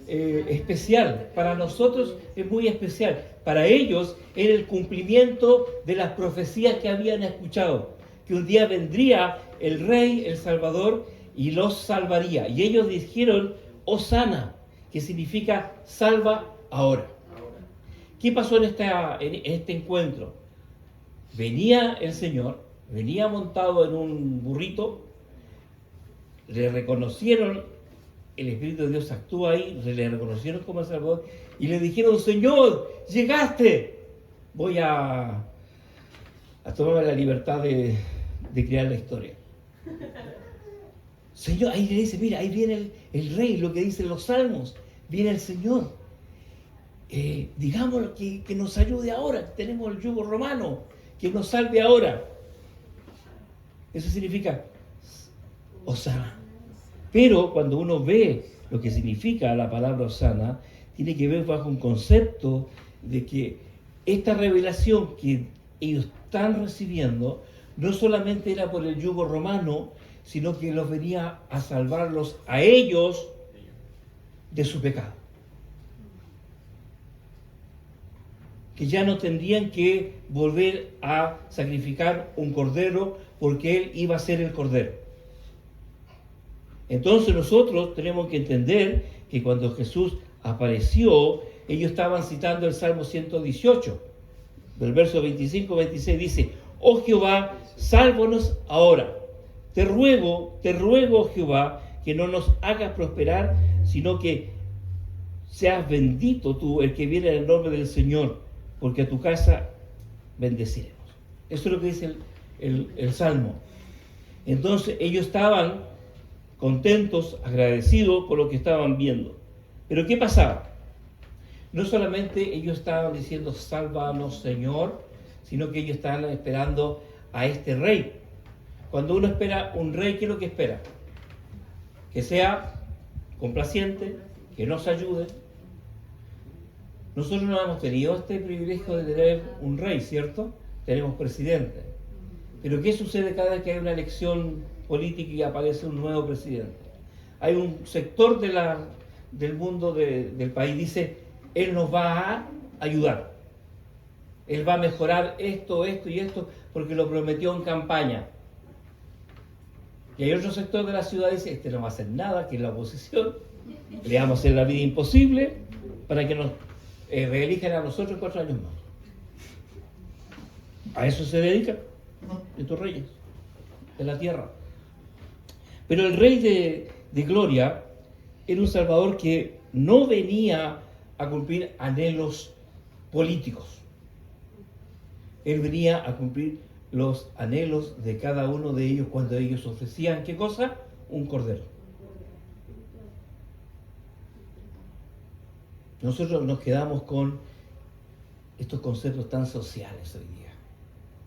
especial. Para nosotros es muy especial. Para ellos era el cumplimiento de las profecías que habían escuchado. Que un día vendría el Rey, el Salvador, y los salvaría. Y ellos dijeron Osana, que significa salva ahora. ¿Qué pasó en este encuentro? Venía el Señor, venía montado en un burrito, le reconocieron, el Espíritu de Dios actúa ahí, le reconocieron como el Salvador y le dijeron, Señor, llegaste. Voy a tomarme la libertad de crear la historia. Señor, ahí le dice, mira, ahí viene el Rey, lo que dicen los salmos, viene el Señor. Digámoslo que nos ayude ahora, tenemos el yugo romano, que nos salve ahora. Eso significa Osana. Pero cuando uno ve lo que significa la palabra Osana, tiene que ver bajo un concepto de que esta revelación que ellos están recibiendo no solamente era por el yugo romano, sino que los venía a salvarlos a ellos de su pecado. Que ya no tendrían que volver a sacrificar un cordero porque Él iba a ser el cordero. Entonces nosotros tenemos que entender que cuando Jesús apareció, ellos estaban citando el Salmo 118, del verso 25-26, dice, oh Jehová, sálvanos ahora. Te ruego, Jehová, que no nos hagas prosperar, sino que seas bendito tú, el que viene en el nombre del Señor, porque a tu casa bendeciremos. Eso es lo que dice el Salmo. Entonces ellos estaban contentos, agradecidos por lo que estaban viendo. Pero ¿qué pasaba? No solamente ellos estaban diciendo, sálvanos Señor, sino que ellos estaban esperando a este rey. Cuando uno espera un rey, ¿qué es lo que espera? Que sea complaciente, que nos ayude. Nosotros no hemos tenido este privilegio de tener un rey, ¿cierto? Tenemos presidente. Pero ¿qué sucede cada vez que hay una elección política y aparece un nuevo presidente? Hay un sector del mundo del país dice, él nos va a ayudar. Él va a mejorar esto y esto, porque lo prometió en campaña. Y hay otro sector de la ciudad que dice, este no va a hacer nada, que es la oposición, le vamos a hacer la vida imposible para que nos reelijan a nosotros 4 años más. A eso se dedican estos reyes de la tierra. Pero el rey de gloria era un salvador que no venía a cumplir anhelos políticos. Él venía a cumplir los anhelos de cada uno de ellos cuando ellos ofrecían, ¿qué cosa? Un cordero. Nosotros nos quedamos con estos conceptos tan sociales hoy día.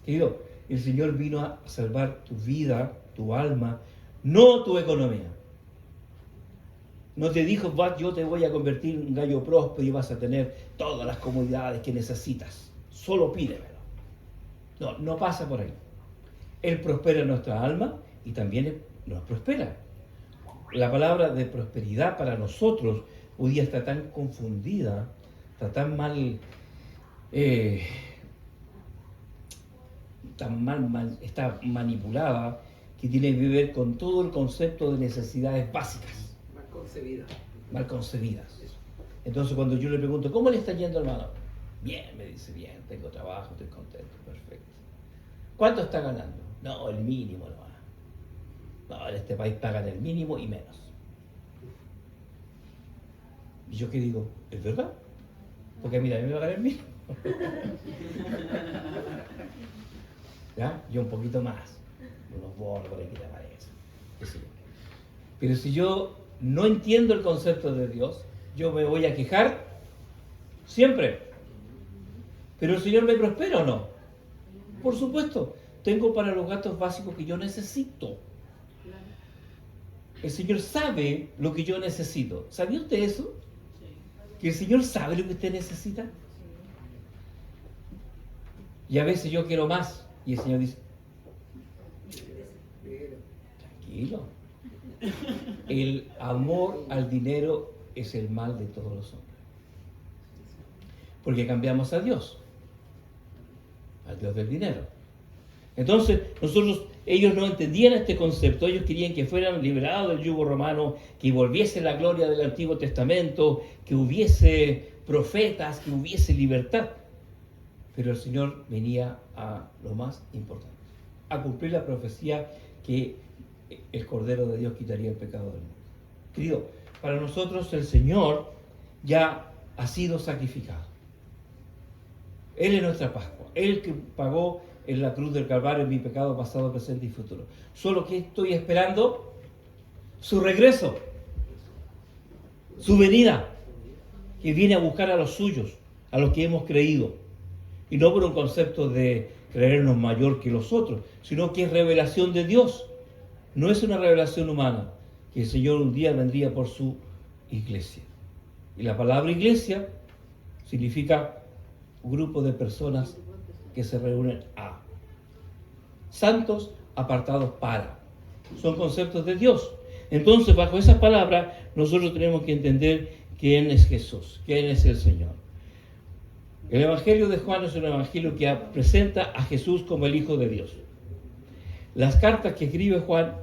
Querido, el Señor vino a salvar tu vida, tu alma, no tu economía. No te dijo, yo te voy a convertir en un gallo próspero y vas a tener todas las comodidades que necesitas. Solo pídemelo. No pasa por ahí. Él prospera nuestra alma y también nos prospera. La palabra de prosperidad para nosotros hoy día está tan confundida, está tan mal, está manipulada, que tiene que ver con todo el concepto de necesidades básicas. Mal concebidas. Entonces cuando yo le pregunto, ¿cómo le está yendo, hermano? Bien, me dice, bien, tengo trabajo, estoy contento, perfecto. ¿Cuánto está ganando? No, el mínimo nomás. No, en este país pagan el mínimo y menos. Y yo que digo, ¿es verdad? Porque mira, a mí me va a ganar el mismo. ¿Ya? Yo un poquito más. Unos bonos por ahí que te aparecen. Qué sé yo. Pero si yo no entiendo el concepto de Dios, yo me voy a quejar siempre. Pero el Señor me prospera o no. Por supuesto, tengo para los gastos básicos que yo necesito. El Señor sabe lo que yo necesito. ¿Sabía usted eso? Que el Señor sabe lo que usted necesita. Y a veces yo quiero más. Y el Señor dice, tranquilo. El amor al dinero es el mal de todos los hombres. Porque cambiamos a Dios. Al Dios del dinero. Entonces, ellos no entendían este concepto, ellos querían que fueran liberados del yugo romano, que volviese la gloria del Antiguo Testamento, que hubiese profetas, que hubiese libertad. Pero el Señor venía a lo más importante, a cumplir la profecía que el Cordero de Dios quitaría el pecado del mundo. Querido, para nosotros el Señor ya ha sido sacrificado. Él es nuestra Pascua, Él que pagó en la cruz del Calvario mi pecado pasado, presente y futuro. Solo que estoy esperando su regreso, su venida, que viene a buscar a los suyos, a los que hemos creído. Y no por un concepto de creernos mayor que los otros, sino que es revelación de Dios. No es una revelación humana, que el Señor un día vendría por su iglesia. Y la palabra iglesia significa grupo de personas que se reúnen a. Santos apartados para. Son conceptos de Dios. Entonces, bajo esas palabras, nosotros tenemos que entender quién es Jesús, quién es el Señor. El Evangelio de Juan es un evangelio que presenta a Jesús como el Hijo de Dios. Las cartas que escribe Juan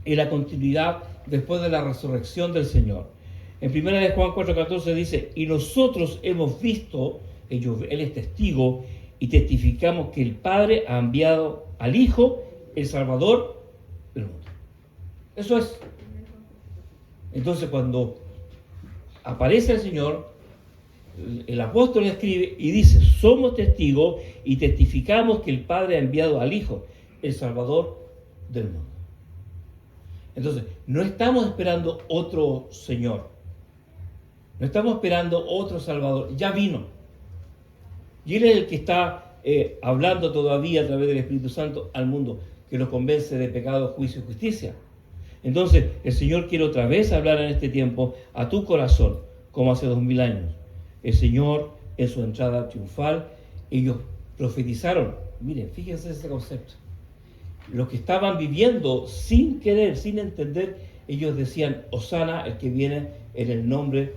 en la continuidad después de la resurrección del Señor. En 1 de Juan 4:14 dice, y nosotros hemos visto, él es testigo, y testificamos que el Padre ha enviado al Hijo, el Salvador del mundo. Eso es. Entonces cuando aparece el Señor, el apóstol escribe y dice, somos testigos y testificamos que el Padre ha enviado al Hijo, el Salvador del mundo. Entonces, no estamos esperando otro Señor. No estamos esperando otro Salvador. Ya vino. Y Él es el que está hablando todavía a través del Espíritu Santo al mundo, que nos convence de pecado, juicio y justicia. Entonces, el Señor quiere otra vez hablar en este tiempo a tu corazón, como hace 2000 años. El Señor, en su entrada triunfal, ellos profetizaron. Miren, fíjense ese concepto. Los que estaban viviendo sin querer, sin entender, ellos decían, Hosana, el que viene en el nombre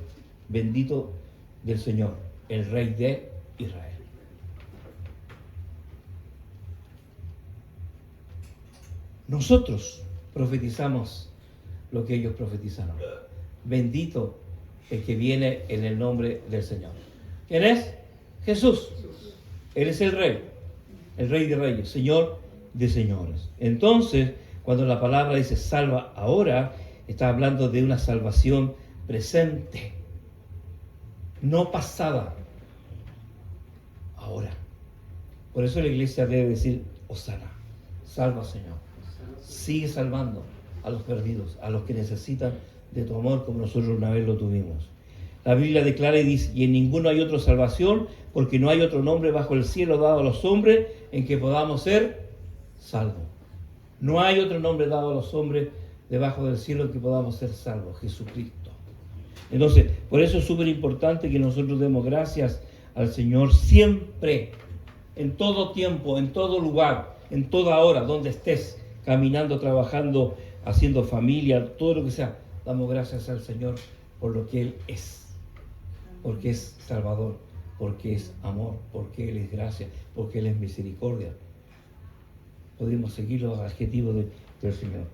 bendito del Señor, el Rey de Israel. Nosotros profetizamos lo que ellos profetizaron. Bendito el que viene en el nombre del Señor. ¿Quién es? Jesús. Él es el Rey de Reyes, Señor de señores. Entonces, cuando la palabra dice salva ahora, está hablando de una salvación presente, no pasada, ahora. Por eso la iglesia debe decir, Hosana, salva Señor. Sigue salvando a los perdidos, a los que necesitan de tu amor como nosotros una vez lo tuvimos. La Biblia declara y dice, y en ninguno hay otra salvación, porque no hay otro nombre bajo el cielo dado a los hombres en que podamos ser salvos. No hay otro nombre dado a los hombres debajo del cielo en que podamos ser salvos, Jesucristo. Entonces, por eso es súper importante que nosotros demos gracias al Señor siempre, en todo tiempo, en todo lugar, en toda hora, donde estés, caminando, trabajando, haciendo familia, todo lo que sea. Damos gracias al Señor por lo que Él es, porque es Salvador, porque es amor, porque Él es gracia, porque Él es misericordia. Podemos seguir los adjetivos del Señor.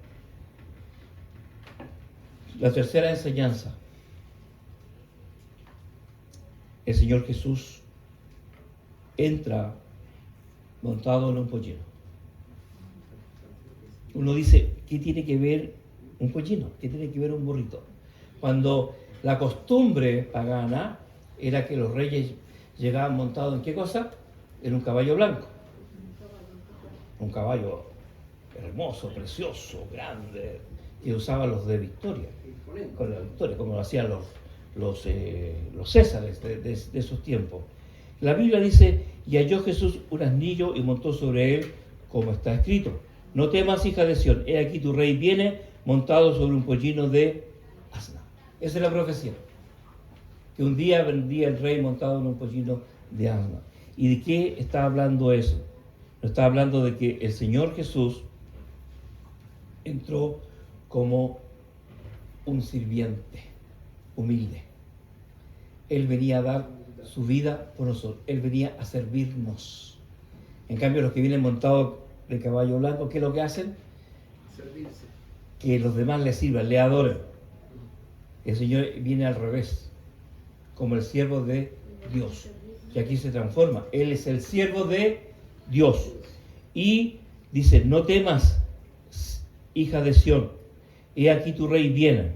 La tercera enseñanza. El Señor Jesús entra montado en un pollino. Uno dice, ¿qué tiene que ver un pollino? ¿Qué tiene que ver un burrito? Cuando La costumbre pagana era que los reyes llegaban montados ¿en qué cosa? En un caballo blanco. Un caballo hermoso, precioso, grande, que usaban los de Victoria, con la victoria, como lo hacían los césares de esos tiempos. La Biblia dice, y halló Jesús un asnillo y montó sobre él, como está escrito. No temas, hija de Sión, he aquí tu rey viene montado sobre un pollino de asna. Esa es la profecía. Que un día vendría el rey montado en un pollino de asna. ¿Y de qué está hablando eso? Está hablando de que el Señor Jesús entró como un sirviente humilde. Él venía a dar su vida por nosotros. Él venía a servirnos. En cambio, los que vienen montados de caballo blanco, ¿qué es lo que hacen? Servirse. Que los demás le sirvan, le adoren. El Señor viene al revés, como el siervo de Dios. Y aquí se transforma. Él es el siervo de Dios. Y dice, no temas, hija de Sión, he aquí tu rey viene,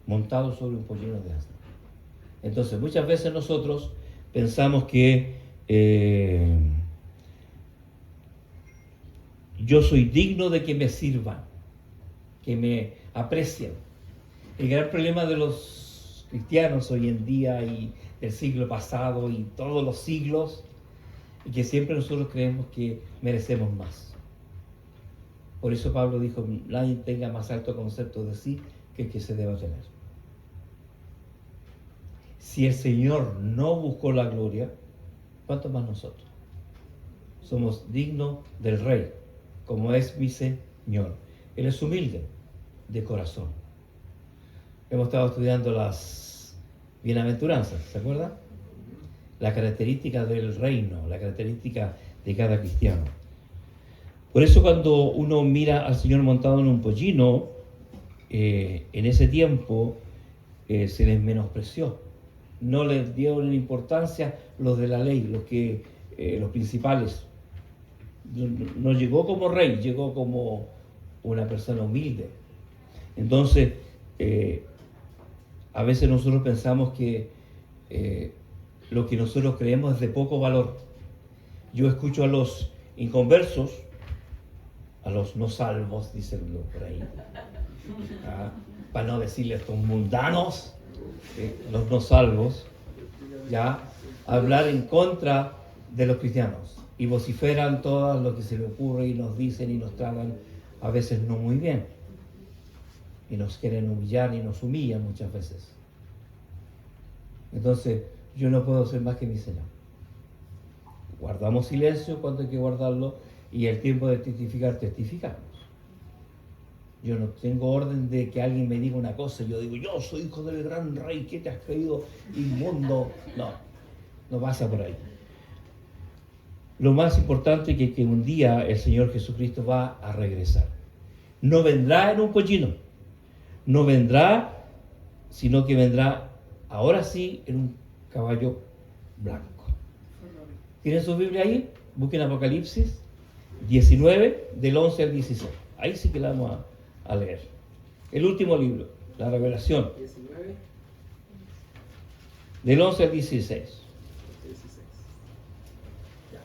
montado sobre un pollino de asna. Entonces, muchas veces nosotros pensamos que yo soy digno de que me sirvan, que me aprecien. El gran problema de los cristianos hoy en día y del siglo pasado y todos los siglos, es que siempre nosotros creemos que merecemos más. Por eso Pablo dijo, nadie tenga más alto concepto de sí que el que se deba tener. Si el Señor no buscó la gloria, ¿cuánto más nosotros? Somos dignos del Rey, como es mi Señor. Él es humilde de corazón. Hemos estado estudiando las bienaventuranzas, ¿se acuerdan? La característica del reino, la característica de cada cristiano. Por eso cuando uno mira al Señor montado en un pollino, en ese tiempo se les menospreció. No les dieron importancia los de la ley, los principales. No llegó como rey, llegó como una persona humilde. Entonces, a veces nosotros pensamos que lo que nosotros creemos es de poco valor. Yo escucho a los inconversos, a los no salvos, dicen por ahí, para no decirle a estos mundanos, los no salvos, ya, hablar en contra de los cristianos y vociferan todo lo que se les ocurre y nos dicen y nos tratan a veces no muy bien y nos quieren humillar y nos humillan muchas veces. Entonces yo no puedo ser más que mi Señor. Guardamos silencio cuando hay que guardarlo y el tiempo de testificar, testificamos. Yo no tengo orden de que alguien me diga una cosa y yo digo, yo soy hijo del gran rey, ¿qué te has creído inmundo? No pasa por ahí. Lo más importante es que un día el Señor Jesucristo va a regresar. No vendrá en un pollino, no vendrá, sino que vendrá ahora sí en un caballo blanco. ¿Tienen su Biblia ahí? Busquen Apocalipsis 19, del 11 al 16. Ahí sí que la vamos a leer. El último libro, la Revelación, 19, del 11 al 16. 16. Ya.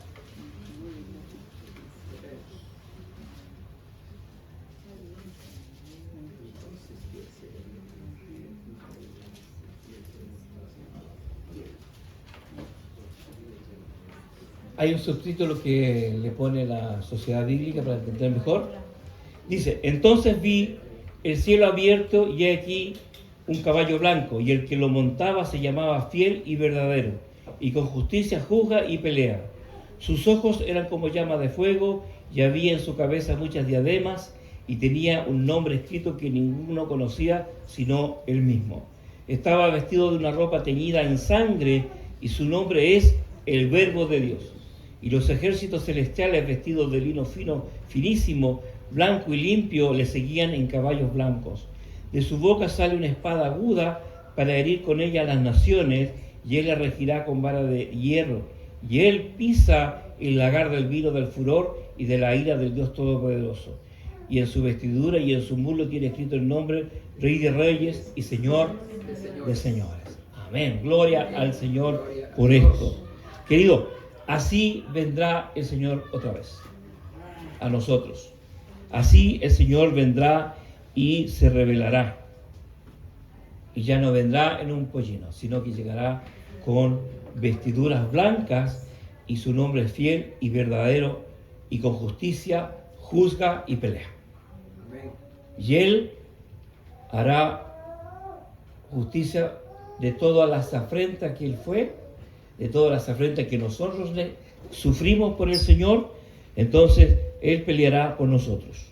Hay un subtítulo que le pone la Sociedad Bíblica para entender mejor. Dice, entonces vi el cielo abierto y he aquí un caballo blanco, y el que lo montaba se llamaba Fiel y Verdadero, y con justicia juzga y pelea. Sus ojos eran como llama de fuego, y había en su cabeza muchas diademas, y tenía un nombre escrito que ninguno conocía sino él mismo. Estaba vestido de una ropa teñida en sangre, y su nombre es el Verbo de Dios. Y los ejércitos celestiales vestidos de lino fino, finísimo, blanco y limpio, le seguían en caballos blancos. De su boca sale una espada aguda para herir con ella a las naciones, y él la regirá con vara de hierro. Y él pisa el lagar del vino del furor y de la ira del Dios Todopoderoso. y en su vestidura y en su muslo tiene escrito el nombre Rey de Reyes y Señor de Señores. Amén. Gloria al Señor por esto. Querido, así vendrá el Señor otra vez a nosotros. Así el Señor vendrá y se revelará. Y ya no vendrá en un pollino, sino que llegará con vestiduras blancas, y su nombre es fiel y verdadero, y con justicia juzga y pelea. Y Él hará justicia de todas las afrentas que Él fue, de todas las afrentas que nosotros sufrimos por el Señor. Entonces Él peleará por nosotros.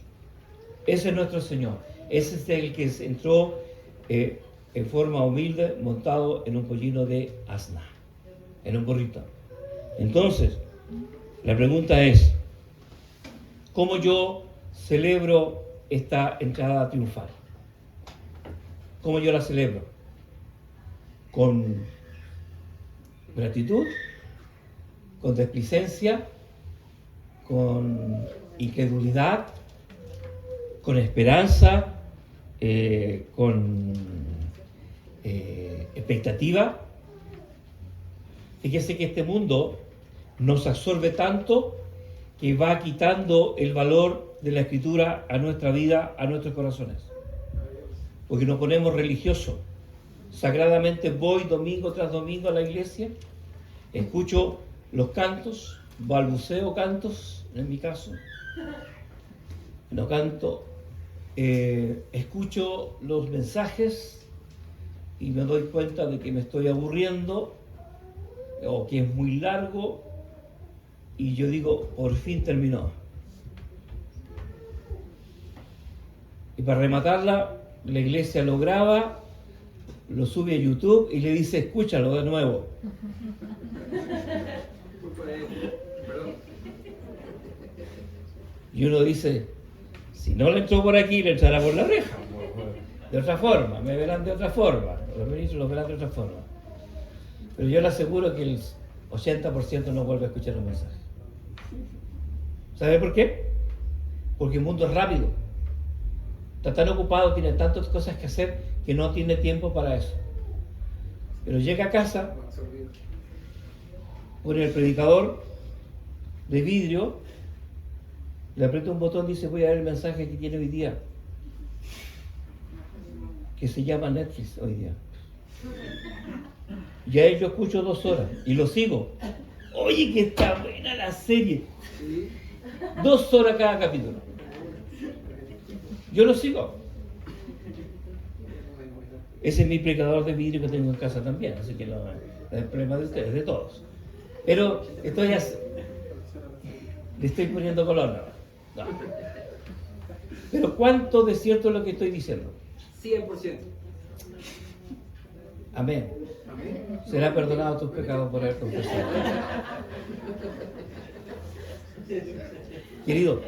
Ese es nuestro Señor. Ese es el que entró en forma humilde, montado en un pollino de asna, en un burrito. Entonces, la pregunta es, ¿cómo yo celebro esta entrada triunfal? ¿Cómo yo la celebro? ¿Con gratitud? ¿Con desplicencia? ¿Con incredulidad? ¿Con esperanza? ¿Con expectativa? Fíjese que este mundo nos absorbe tanto que va quitando el valor de la Escritura a nuestra vida, a nuestros corazones. Porque nos ponemos religiosos. Sagradamente voy domingo tras domingo a la iglesia, escucho los cantos, balbuceo cantos, en mi caso, no canto, escucho los mensajes y me doy cuenta de que me estoy aburriendo o que es muy largo, y yo digo, por fin terminó. Y para rematarla, la iglesia lo graba, lo sube a YouTube y le dice, escúchalo de nuevo. Y uno dice, si no le entró por aquí, le entrará por la reja. De otra forma, me verán de otra forma. Los ministros los verán de otra forma. Pero yo le aseguro que el 80% no vuelve a escuchar los mensajes. ¿Sabe por qué? Porque el mundo es rápido. Está tan ocupado, tiene tantas cosas que hacer que no tiene tiempo para eso. Pero llega a casa, pone el predicador de vidrio, le aprieta un botón y dice, voy a ver el mensaje que tiene hoy día, que se llama Netflix hoy día. Y ahí yo escucho 2 horas y lo sigo. Oye, que está buena la serie. 2 horas cada capítulo. Yo lo sigo. Ese es mi predicador de vidrio que tengo en casa también, así que no es el problema de ustedes, de todos. Pero le estoy poniendo color. No. Pero ¿cuánto de cierto es lo que estoy diciendo? 100%. Amén. Será perdonado tus pecados por haber confesado. Querido,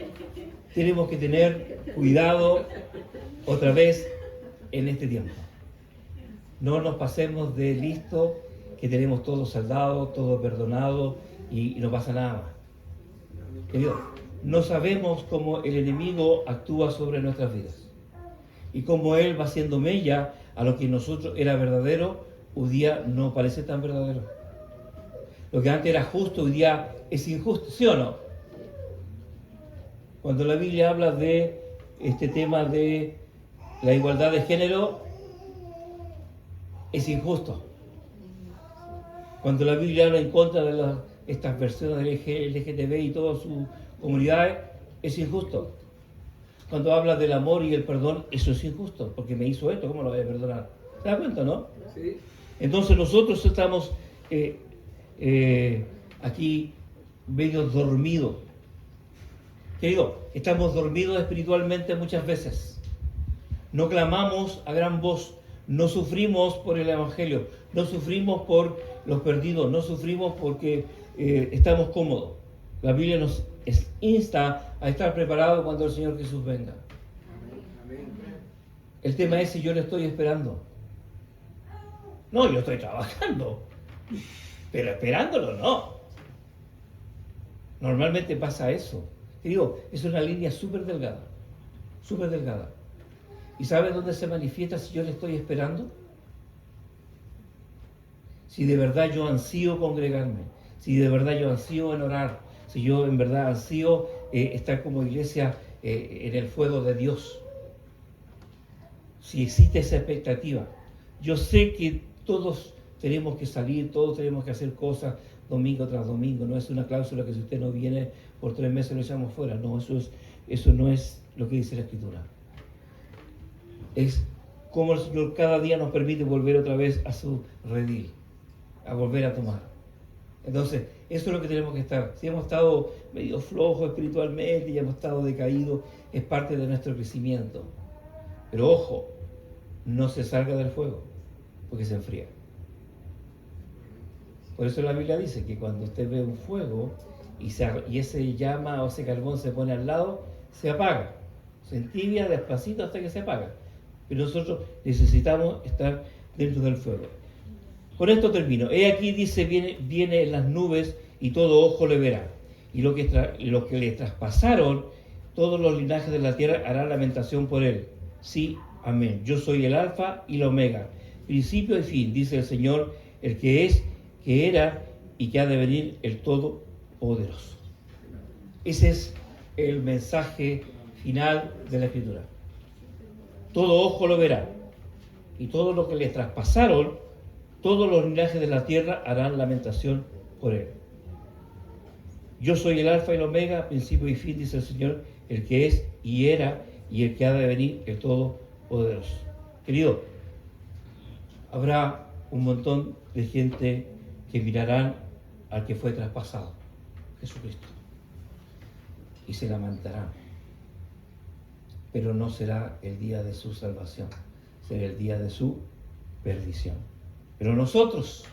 tenemos que tener cuidado otra vez en este tiempo. No nos pasemos de listo, que tenemos todo saldado, todo perdonado y no pasa nada más. Querido, no sabemos cómo el enemigo actúa sobre nuestras vidas y cómo él va haciendo mella a lo que nosotros era verdadero, hoy día no parece tan verdadero. Lo que antes era justo, hoy día es injusto, ¿sí o no? Cuando la Biblia habla de este tema de la igualdad de género, es injusto. Cuando la Biblia habla en contra de estas versiones del LGTB y todas sus comunidades, es injusto. Cuando habla del amor y el perdón, eso es injusto, porque me hizo esto, ¿cómo lo voy a perdonar? ¿Se da cuenta, no? Sí. Entonces nosotros estamos aquí medio dormidos. Querido, estamos dormidos espiritualmente muchas veces. No clamamos a gran voz, no sufrimos por el Evangelio, no sufrimos por los perdidos, no sufrimos porque estamos cómodos. La Biblia nos insta a estar preparados cuando el Señor Jesús venga. El tema es si yo le estoy esperando. No, yo estoy trabajando, pero esperándolo no. Normalmente pasa eso. Te digo, es una línea súper delgada. súper delgada. ¿Y sabe dónde se manifiesta si yo le estoy esperando? Si de verdad yo ansío congregarme, si de verdad yo ansío en orar, si yo en verdad ansío estar como iglesia en el fuego de Dios. Si existe esa expectativa. Yo sé que todos tenemos que salir, todos tenemos que hacer cosas domingo tras domingo. No es una cláusula que si usted no viene por 3 meses lo echamos fuera. No, eso no es lo que dice la Escritura. Es como el Señor cada día nos permite volver otra vez a su redil, a volver a tomar. Entonces, eso es lo que tenemos que estar. Si hemos estado medio flojos espiritualmente y hemos estado decaídos, es parte de nuestro crecimiento. Pero ojo, no se salga del fuego, porque se enfría. Por eso la Biblia dice que cuando usted ve un fuego y ese llama o ese carbón se pone al lado, se apaga. Se entibia despacito hasta que se apaga. Pero nosotros necesitamos estar dentro del fuego. Con esto termino. He aquí, dice, viene en las nubes y todo ojo le verá. Y los que le traspasaron, todos los linajes de la tierra harán lamentación por él. Sí, amén. Yo soy el alfa y la omega, principio y fin, dice el Señor, el que es, que era y que ha de venir, el Todopoderoso. Ese es el mensaje final de la Escritura. Todo ojo lo verá. Y todo lo que le traspasaron, todos los linajes de la tierra harán lamentación por él. Yo soy el alfa y el omega, principio y fin, dice el Señor, el que es y era y el que ha de venir, el Todopoderoso. Querido, habrá un montón de gente que mirarán al que fue traspasado, Jesucristo, y se lamentarán. Pero no será el día de su salvación, será el día de su perdición. Pero nosotros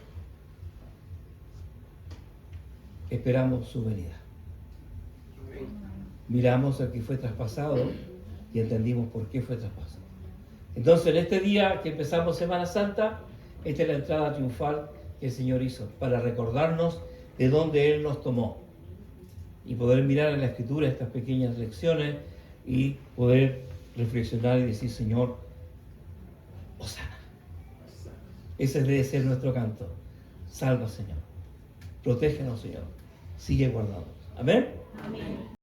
esperamos su venida. Miramos al que fue traspasado y entendimos por qué fue traspasado. Entonces, en este día que empezamos Semana Santa, esta es la entrada triunfal que el Señor hizo para recordarnos de dónde Él nos tomó y poder mirar en la Escritura estas pequeñas lecciones y poder reflexionar y decir, Señor, Hosana. Ese debe ser nuestro canto. Salva, Señor. Protégenos, Señor. Sigue guardándonos. Amén. Amén.